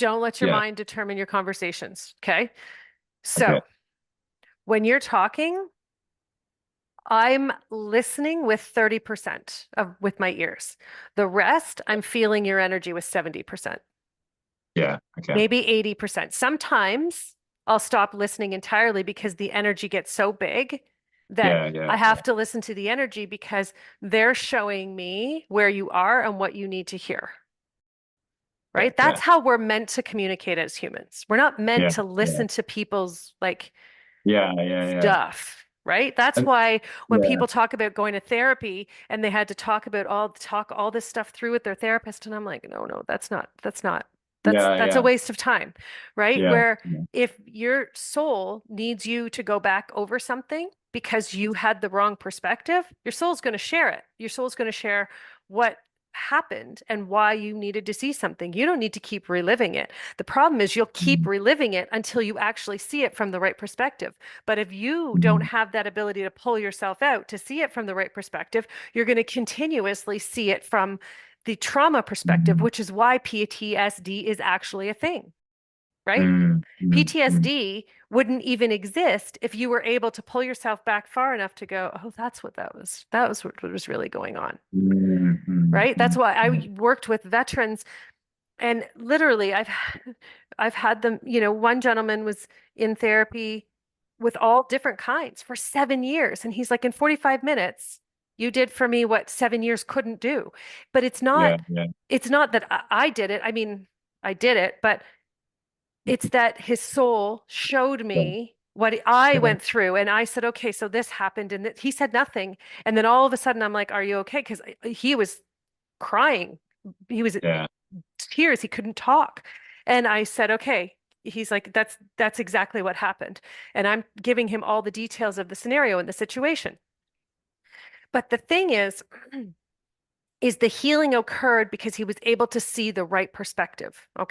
Don't let your Yeah. mind determine your conversations. Okay. Okay. So when you're talking, I'm listening with 30% of with my ears. The rest, I'm feeling your energy with 70%, Yeah. Okay. maybe 80%. Sometimes I'll stop listening entirely because the energy gets so big that Yeah. Yeah. I Yeah. have to listen to the energy because they're showing me where you are and what you need to hear. Okay. Right? That's Yeah. how we're meant to communicate as humans. We're not meant Yeah. to Yeah. listen to people's like Yeah. Yeah. Yeah. stuff, right? That's And why when yeah. people talk about going to therapy and they had to talk all this stuff through with their therapist, and I'm like, no, no, Yeah. that's a Yeah. waste of time, right? Yeah. Where Yeah. if your soul needs you to go back over something because you had the wrong perspective, your soul's going to share it. Your soul's going to share what happened and why you needed to see something. You don't need to keep reliving it. The problem is you'll keep Mm, reliving it until you actually see it from the right perspective. But if you don't mm, have that ability to pull yourself out to see it from the right perspective, you're going to continuously see it from the trauma perspective, mm, which is why PTSD is actually a thing, right? mm, mm, mm, PTSD wouldn't even exist if you were able to pull yourself back far enough to go, oh, that's what that was. That was what was really going on, mm, mm, right? That's mm, why I mm. worked with veterans and literally I've had them, one gentleman was in therapy with all different kinds for 7 years. And he's like, in 45 minutes, you did for me what 7 years couldn't do. But Yeah. Yeah. it's not that I did it. I mean, I did it, but it's that his soul showed Yeah. me what I Yeah. went through. And I said, okay, so this happened. And he said nothing. And then all of a sudden I'm like, are you okay? Because he was crying. He was Yeah. tears. He couldn't talk. And I said, okay. He's like, that's exactly what happened. And I'm giving him all the details of the scenario and the situation. But the thing is the healing occurred because he was able to see the right perspective. Okay.